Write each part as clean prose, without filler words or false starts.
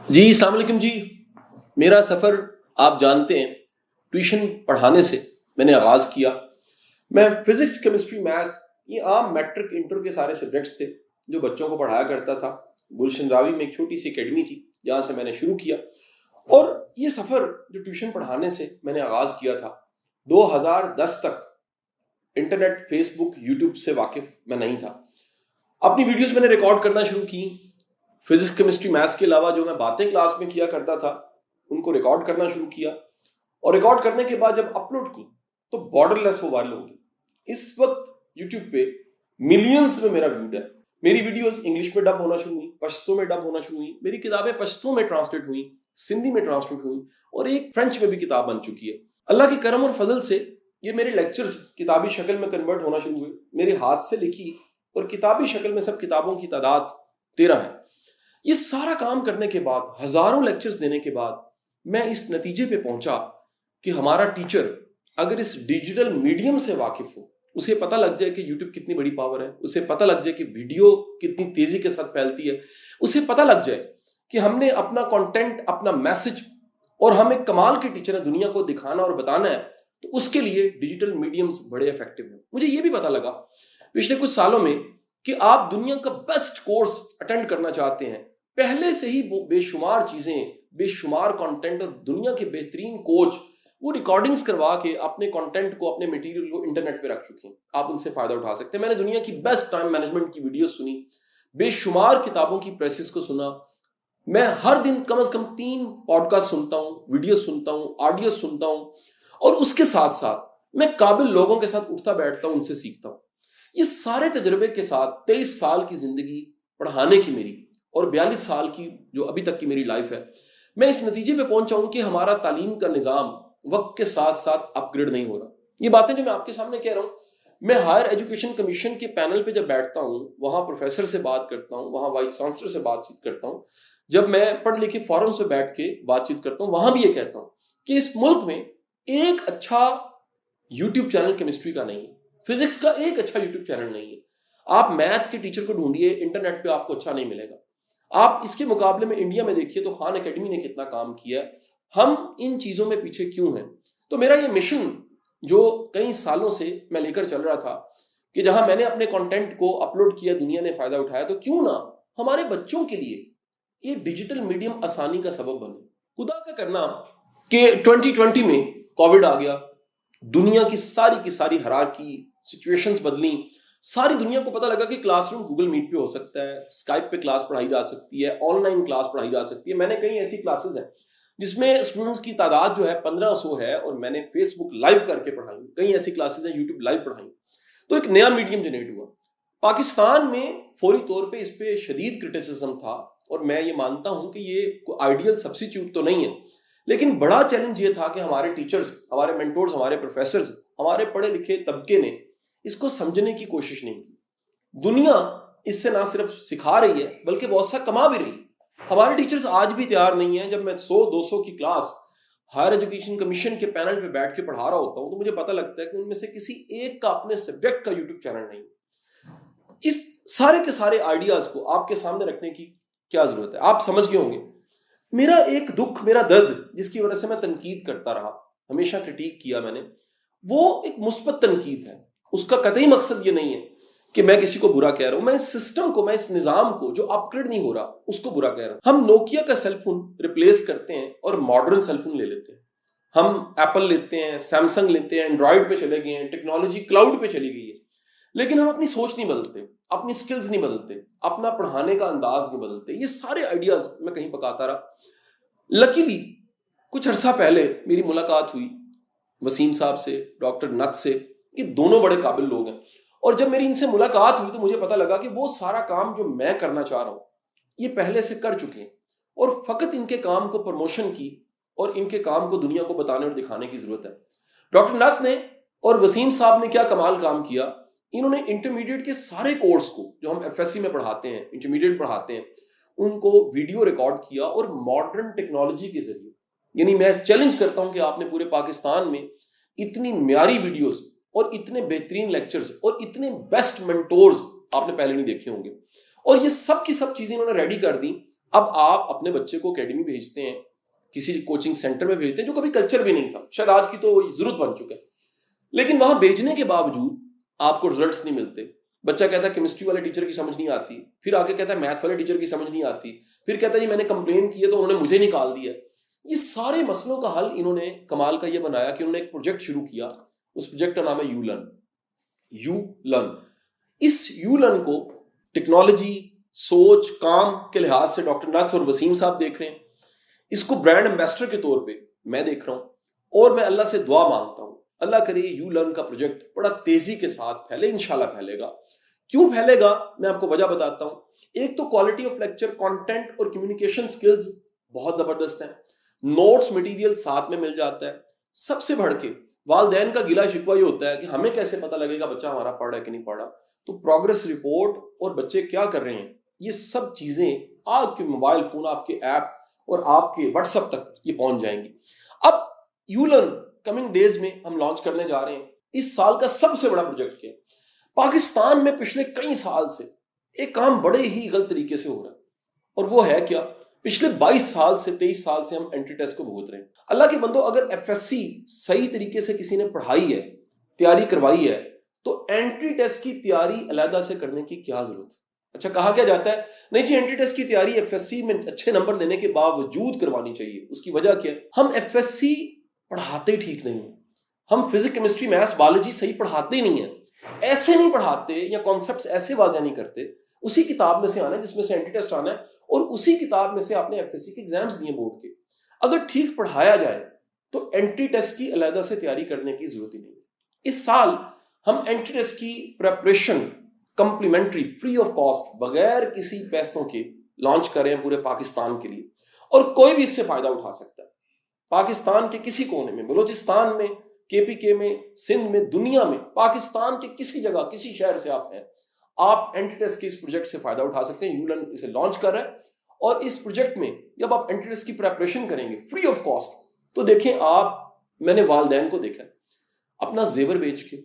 جی السلام علیکم جی. میرا سفر آپ جانتے ہیں ٹیوشن پڑھانے سے میں نے آغاز کیا. میں فزکس کیمسٹری میتھس یہ عام میٹرک انٹر کے سارے سبجیکٹس تھے جو بچوں کو پڑھایا کرتا تھا. گلشن راوی میں ایک چھوٹی سی اکیڈمی تھی جہاں سے میں نے شروع کیا, اور یہ سفر جو ٹیوشن پڑھانے سے میں نے آغاز کیا تھا 2010 تک انٹرنیٹ, فیس بک, یوٹیوب سے واقف میں نہیں تھا. اپنی ویڈیوز میں نے ریکارڈ کرنا شروع کی. فزکس کیمسٹری میتھس کے علاوہ جو میں باتیں کلاس میں کیا کرتا تھا ان کو ریکارڈ کرنا شروع کیا, اور ریکارڈ کرنے کے بعد جب اپلوڈ کی تو بارڈر لیس وہ وائرل ہو گئی. اس وقت یوٹیوب پہ ملینز میں میرا ویوڈ ہے. میری ویڈیوز انگلش میں ڈب ہونا شروع ہوئی, پشتو میں ڈب ہونا شروع ہوئی, میری کتابیں پشتو میں ٹرانسلیٹ ہوئی, سندھی میں ٹرانسلیٹ ہوئی, اور ایک فرینچ میں بھی کتاب بن چکی ہے. اللہ کے کرم اور فضل سے یہ میرے لیکچرز کتابی شکل میں کنورٹ ہونا شروع ہوئے. میرے ہاتھ سے لکھی اور کتابی شکل میں سب کتابوں کی تعداد 13 ہے. یہ سارا کام کرنے کے بعد, ہزاروں لیکچرز دینے کے بعد, میں اس نتیجے پہ پہنچا کہ ہمارا ٹیچر اگر اس ڈیجیٹل میڈیم سے واقف ہو, اسے پتہ لگ جائے کہ یوٹیوب کتنی بڑی پاور ہے, اسے پتہ لگ جائے کہ ویڈیو کتنی تیزی کے ساتھ پھیلتی ہے, اسے پتہ لگ جائے کہ ہم نے اپنا کنٹینٹ, اپنا میسج, اور ہم ایک کمال کے ٹیچر ہیں, دنیا کو دکھانا اور بتانا ہے, تو اس کے لیے ڈیجیٹل میڈیمز بڑے افیکٹو ہیں. مجھے یہ بھی پتہ لگا پچھلے کچھ سالوں میں کہ آپ دنیا کا بیسٹ کورس اٹینڈ کرنا چاہتے ہیں, پہلے سے ہی بے شمار چیزیں, بے شمار کنٹینٹ, اور دنیا کے بہترین کوچ وہ ریکارڈنگز کروا کے اپنے کنٹینٹ کو, اپنے مٹیریل کو انٹرنیٹ پہ رکھ چکے ہیں. آپ ان سے فائدہ اٹھا سکتے ہیں. میں نے دنیا کی بیسٹ ٹائم مینجمنٹ کی ویڈیوز سنی, بے شمار کتابوں کی پریسز کو سنا. میں ہر دن کم از کم 3 پوڈ کاسٹ سنتا ہوں, ویڈیوز سنتا ہوں, آڈیوز سنتا ہوں, اور اس کے ساتھ ساتھ میں قابل لوگوں کے ساتھ اٹھتا بیٹھتا ہوں, ان سے سیکھتا ہوں. یہ سارے تجربے کے ساتھ 23 سال کی زندگی پڑھانے کی میری, اور 42 سال کی جو ابھی تک کی میری لائف ہے, میں اس نتیجے پہ پہنچا ہوں کہ ہمارا تعلیم کا نظام وقت کے ساتھ ساتھ اپ گریڈ نہیں ہو رہا. یہ باتیں جو میں آپ کے سامنے کہہ رہا ہوں, میں ہائر ایجوکیشن کمیشن کے پینل پہ جب بیٹھتا ہوں, وہاں پروفیسر سے بات کرتا ہوں, وہاں وائس چانسلر سے بات چیت کرتا ہوں, جب میں پڑھ لکھے فورم سے بیٹھ کے بات چیت کرتا ہوں, وہاں بھی یہ کہتا ہوں کہ اس ملک میں ایک اچھا یوٹیوب چینل کیمسٹری کا نہیں ہے, فزکس کا ایک اچھا یوٹیوب چینل نہیں ہے. آپ میتھ کے ٹیچر کو ڈھونڈیے, انٹرنیٹ پہ آپ کو اچھا نہیں ملے گا. آپ اس کے مقابلے میں انڈیا میں دیکھیے تو خان اکیڈمی نے کتنا کام کیا ہے. ہم ان چیزوں میں پیچھے کیوں ہیں؟ تو میرا یہ مشن جو کئی سالوں سے میں لے کر چل رہا تھا کہ جہاں میں نے اپنے کنٹینٹ کو اپلوڈ کیا, دنیا نے فائدہ اٹھایا, تو کیوں نہ ہمارے بچوں کے لیے یہ ڈیجیٹل میڈیم آسانی کا سبب بنے. خدا کا کرنا کہ 2020 میں کووڈ آ گیا, دنیا کی ساری حرارکی سچویشنز بدلیں. ساری دنیا کو پتہ لگا کہ کلاس روم گوگل میٹ پہ ہو سکتا ہے, اسکائپ پہ کلاس پڑھائی جا سکتی ہے, آن لائن کلاس پڑھائی جا سکتی ہے. میں نے کئی ایسی کلاسز ہیں جس میں اسٹوڈنٹس کی تعداد جو ہے 1500 ہے, اور میں نے فیس بک لائیو کر کے پڑھائی. کئی ایسی کلاسز ہیں یوٹیوب لائیو پڑھائی. تو ایک نیا میڈیم جنریٹ ہوا. پاکستان میں فوری طور پہ اس پہ شدید کرٹیسزم تھا, اور میں یہ مانتا ہوں کہ یہ آئیڈیل سبسٹیٹیوٹ تو نہیں ہے, لیکن بڑا چیلنج یہ تھا کہ ہمارے ٹیچرز, ہمارے مینٹورز, ہمارے پروفیسرز, ہمارے پڑھے لکھے طبقے نے اس کو سمجھنے کی کوشش نہیں کی. دنیا اس سے نہ صرف سکھا رہی ہے بلکہ بہت سا کما بھی رہی ہے. ہمارے ٹیچرز آج بھی تیار نہیں ہیں. جب میں 100-200 کی کلاس ہائر ایجوکیشن کمیشن کے پینل پہ بیٹھ کے پڑھا رہا ہوتا ہوں تو مجھے پتہ لگتا ہے کہ ان میں سے کسی ایک کا اپنے سبجیکٹ کا یوٹیوب چینل نہیں. اس سارے کے سارے آئیڈیاز کو آپ کے سامنے رکھنے کی کیا ضرورت ہے؟ آپ سمجھ گئے ہوں گے میرا ایک دکھ, میرا درد, جس کی وجہ سے میں تنقید کرتا رہا, ہمیشہ کرٹیک کیا میں نے, وہ ایک مثبت تنقید ہے. اس کا قطعی مقصد یہ نہیں ہے کہ میں کسی کو برا کہہ رہا ہوں. میں اس سسٹم کو, میں اس نظام کو جو اپ گریڈ نہیں ہو رہا, اس کو برا کہہ رہا ہوں. ہم نوکیا کا سیل فون ریپلیس کرتے ہیں اور ماڈرن سیل فون لے لیتے ہیں. ہم ایپل لیتے ہیں, سیمسنگ لیتے ہیں, اینڈرائڈ پہ چلے گئے ہیں, ٹیکنالوجی کلاؤڈ پہ چلی گئی ہے, لیکن ہم اپنی سوچ نہیں بدلتے, اپنی سکلز نہیں بدلتے, اپنا پڑھانے کا انداز نہیں بدلتے. یہ سارے آئیڈیاز میں کہیں پکاتا رہا. لکیلی کچھ عرصہ پہلے میری ملاقات ہوئی وسیم صاحب سے, ڈاکٹر نت سے. یہ دونوں بڑے قابل لوگ ہیں, اور جب میری ان سے ملاقات ہوئی تو مجھے پتہ لگا کہ وہ سارا کام جو میں کرنا چاہ رہا ہوں یہ پہلے سے کر چکے ہیں, اور فقط ان کے کام کو پروموشن کی اور ان کے کام کو دنیا کو بتانے اور دکھانے کی ضرورت ہے. ڈاکٹر نت نے اور وسیم صاحب نے کیا کمال کام کیا. انہوں نے انٹرمیڈیٹ کے سارے کورس کو جو ہم ایف ایس سی میں پڑھاتے ہیں, انٹرمیڈیٹ پڑھاتے ہیں, ان کو ویڈیو ریکارڈ کیا, اور ماڈرن ٹیکنالوجی کے ذریعے, یعنی میں چیلنج کرتا ہوں کہ آپ نے پورے پاکستان میں اتنی معیاری ویڈیوز اور اتنے بہترین لیکچرز اور اتنے بیسٹ مینٹورز آپ نے پہلے نہیں دیکھے ہوں گے. اور یہ سب کی سب چیزیں انہوں نے ریڈی کر دیں اب آپ اپنے بچے کو اکیڈمی بھیجتے ہیں, کسی کوچنگ سینٹر میں بھیجتے ہیں جو کبھی کلچر بھی نہیں تھا, شاید آج کی تو ضرورت بن چکا ہے, لیکن وہاں بھیجنے کے باوجود آپ کو رزلٹس نہیں ملتے. بچہ کہتا ہے کیمسٹری والے ٹیچر کی سمجھ نہیں آتی, پھر آگے کہتا ہے میتھ والے ٹیچر کی سمجھ نہیں آتی, پھر کہتا ہے جی میں نے کمپلین کی ہے تو انہوں نے مجھے نکال دیا. یہ سارے مسئلوں کا حل انہوں نے کمال کا یہ بنایا کہ انہوں نے ایک پروجیکٹ شروع کیا. اس پروجیکٹ کا نام ہے یو لرن. اس یو لرن کو ٹیکنالوجی, سوچ, کام کے لحاظ سے ڈاکٹر نتھ اور وسیم صاحب دیکھ رہے ہیں. اس کو برانڈ ایمبیسڈر کے طور پہ میں دیکھ رہا ہوں, اور میں اللہ سے دعا مانگتا ہوں اللہ کرے یو لرن کا پروجیکٹ بڑا تیزی کے ساتھ پھیلے, انشاءاللہ پھیلے گا. کیوں پھیلے گا میں آپ کو وجہ بتاتا ہوں. ایک تو کوالٹی آف لیکچر, کانٹینٹ اور کمیونیکیشن سکلز بہت زبردست ہیں, نوٹس مٹیریل ساتھ میں مل جاتا ہے. سب سے بڑھ کے والدین کا گلا شکوہ یہ ہوتا ہے کہ ہمیں کیسے پتہ لگے گا بچہ ہمارا پڑھ رہا ہے کہ نہیں پڑھ رہا. تو پروگرس رپورٹ اور بچے کیا کر رہے ہیں, یہ سب چیزیں آپ کے موبائل فون, آپ کے ایپ اور آپ کے واٹس ایپ تک یہ پہنچ جائیں گی. اب یو لرن کمنگ ڈیز میں ہم لانچ کرنے جا رہے ہیں. اس سال کا سب سے بڑا پروجیکٹ کیا ہے, پاکستان میں پچھلے کئی سال سے ایک کام بڑے ہی غلط طریقے سے ہو رہا ہے, اور وہ ہے کیا, پچھلے 22 سال سے 23 سال سے ہم اینٹی ٹیسٹ کو بھگت رہے ہیں. اللہ کے بندو, اگر ایف ایس سی صحیح طریقے سے کسی نے پڑھائی ہے, تیاری کروائی ہے, تو اینٹی ٹیسٹ کی تیاری علیحدہ سے کرنے کی کیا ضرورت ہے. اچھا کہا کیا جاتا ہے نہیں جی اینٹی ٹیسٹ کی تیاری ایف ایس سی میں اچھے نمبر دینے کے باوجود کروانی چاہیے. اس کی وجہ کیا ہے, ہم ایف ایس سی پڑھاتے ٹھیک نہیں ہیں. ہم فزکس, کیمسٹری, میتھس, بایولوجی صحیح پڑھاتے ہی نہیں ہیں, ایسے نہیں پڑھاتے یا کانسیپٹس ایسے واضح نہیں کرتے. اسی کتاب میں سے آنا ہے جس میں سے اینٹی ٹیسٹ آنا ہے, اور اسی کتاب میں سے آپ نے ایف ایس سی کے ایگزامس دیے بورڈ کے. اگر ٹھیک پڑھایا جائے تو اینٹی ٹیسٹ کی علیحدہ سے تیاری کرنے کی ضرورت ہی نہیں ہے. اس سال ہم اینٹی ٹیسٹ کی preparation complementary, free of cost, بغیر کسی پیسوں کے لانچ کر رہے ہیں پورے پاکستان کے لیے, اور کوئی بھی اس سے فائدہ اٹھا سکتا ہے. پاکستان کے کسی کونے میں, بلوچستان میں, کے پی کے میں, سندھ میں, دنیا میں, پاکستان کے کسی جگہ, کسی شہر سے آپ ہیں, آپ اینٹی ٹیسٹ کے اس پروجیکٹ سے فائدہ اٹھا سکتے ہیں. یو لرن اسے لانچ کر رہا ہے, اور اس پروجیکٹ میں جب آپ اینٹی ٹیسٹ کی پریپریشن کریں گے فری آف کاسٹ, تو دیکھیں آپ, میں نے والدین کو دیکھا اپنا زیور بیچ کے,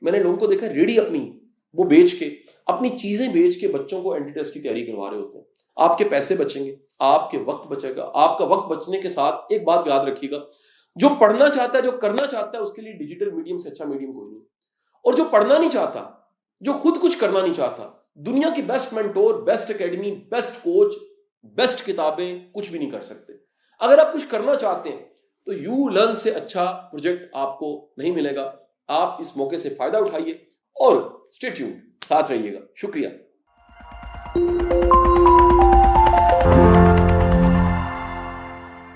میں نے لوگوں کو دیکھا ریڈی اپنی وہ بیچ کے, اپنی چیزیں بیچ کے بچوں کو اینٹی ٹیسٹ کی تیاری کروا رہے ہوتے ہیں. آپ کے پیسے بچیں گے, آپ کے وقت بچے گا. آپ کا وقت بچنے کے ساتھ ایک بات یاد رکھیے گا, جو پڑھنا چاہتا ہے, جو کرنا چاہتا ہے, اس کے لیے ڈیجیٹل میڈیم سے اچھا میڈیم کوئی نہیں. اور جو پڑھنا نہیں چاہتا, جو خود کچھ کرنا نہیں چاہتا, دنیا کی best mentor, best academy, best coach, best کتابیں کچھ بھی نہیں کر سکتے. اگر آپ کچھ کرنا چاہتے ہیں تو یو لرن سے اچھا پروجیکٹ آپ کو نہیں ملے گا. آپ اس موقع سے فائدہ اٹھائیے اور اسٹے ٹیونڈ, ساتھ رہیے گا. شکریہ.